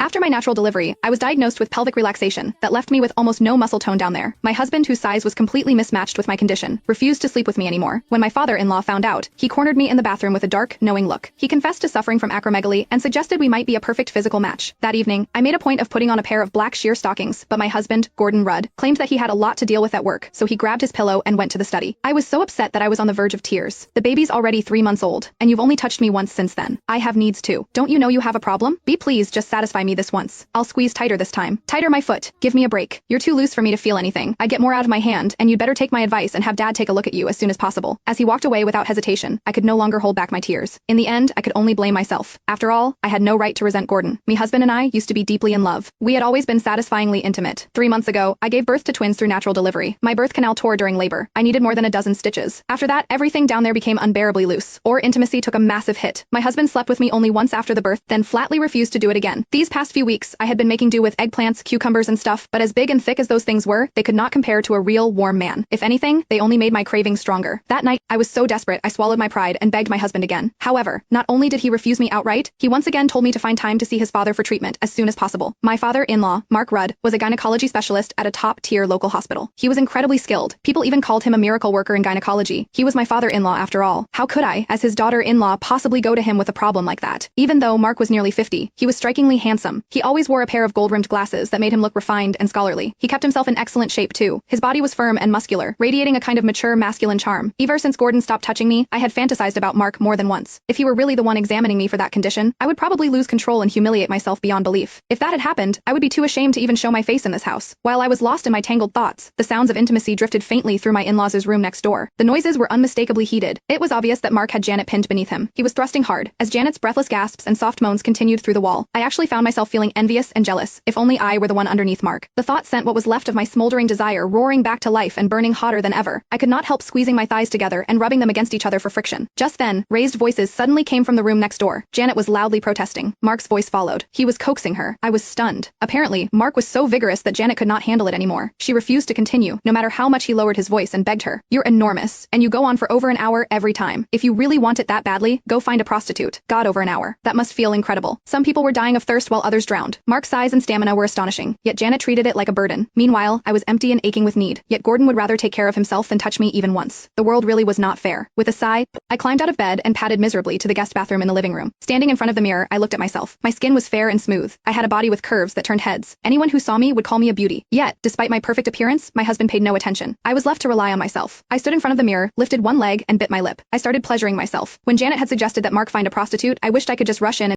After my natural delivery, I was diagnosed with pelvic relaxation that left me with almost no muscle tone down there. My husband, whose size was completely mismatched with my condition, refused to sleep with me anymore. When my father-in-law found out, he cornered me in the bathroom with a dark, knowing look. He confessed to suffering from acromegaly and suggested we might be a perfect physical match. That evening, I made a point of putting on a pair of black sheer stockings, but my husband, Gordon Rudd, claimed that he had a lot to deal with at work, so he grabbed his pillow and went to the study. I was so upset that I was on the verge of tears. The baby's already 3 months old, and you've only touched me once since then. I have needs too. Don't you know you have a problem? Be pleased, just satisfy me this once. I'll squeeze tighter this time. Tighter my foot. Give me a break. You're too loose for me to feel anything. I get more out of my hand, and you'd better take my advice and have Dad take a look at you as soon as possible. As he walked away without hesitation, I could no longer hold back my tears. In the end, I could only blame myself. After all, I had no right to resent Gordon. My husband and I used to be deeply in love. We had always been satisfyingly intimate. 3 months ago, I gave birth to twins through natural delivery. My birth canal tore during labor. I needed more than a dozen stitches. After that, everything down there became unbearably loose. Our intimacy took a massive hit. My husband slept with me only once after the birth, then flatly refused to do it again. These past few weeks, I had been making do with eggplants, cucumbers and stuff, but as big and thick as those things were, they could not compare to a real warm man. If anything, they only made my cravings stronger. That night, I was so desperate, I swallowed my pride and begged my husband again. However, not only did he refuse me outright, he once again told me to find time to see his father for treatment as soon as possible. My father-in-law, Mark Rudd, was a gynecology specialist at a top-tier local hospital. He was incredibly skilled. People even called him a miracle worker in gynecology. He was my father-in-law after all. How could I, as his daughter-in-law, possibly go to him with a problem like that? Even though Mark was nearly 50, he was strikingly handsome. He always wore a pair of gold-rimmed glasses that made him look refined and scholarly. He kept himself in excellent shape too. His body was firm and muscular, radiating a kind of mature masculine charm. Ever since Gordon stopped touching me, I had fantasized about Mark more than once. If he were really the one examining me for that condition, I would probably lose control and humiliate myself beyond belief. If that had happened, I would be too ashamed to even show my face in this house. While I was lost in my tangled thoughts, the sounds of intimacy drifted faintly through my in-laws' room next door. The noises were unmistakably heated. It was obvious that Mark had Janet pinned beneath him. He was thrusting hard, as Janet's breathless gasps and soft moans continued through the wall. I actually found myself feeling envious and jealous. If only I were the one underneath Mark. The thought sent what was left of my smoldering desire roaring back to life and burning hotter than ever. I could not help squeezing my thighs together and rubbing them against each other for friction. Just then, raised voices suddenly came from the room next door. Janet was loudly protesting. Mark's voice followed. He was coaxing her. I was stunned. Apparently, Mark was so vigorous that Janet could not handle it anymore. She refused to continue, no matter how much he lowered his voice and begged her. You're enormous, and you go on for over an hour every time. If you really want it that badly, go find a prostitute. God, over an hour. That must feel incredible. Some people were dying of thirst while others drowned. Mark's size and stamina were astonishing, yet Janet treated it like a burden. Meanwhile, I was empty and aching with need, yet Gordon would rather take care of himself than touch me even once. The world really was not fair. With a sigh, I climbed out of bed and padded miserably to the guest bathroom in the living room. Standing in front of the mirror, I looked at myself. My skin was fair and smooth. I had a body with curves that turned heads. Anyone who saw me would call me a beauty. Yet, despite my perfect appearance, my husband paid no attention. I was left to rely on myself. I stood in front of the mirror, lifted one leg, and bit my lip. I started pleasuring myself. When Janet had suggested that Mark find a prostitute, I wished I could just rush in and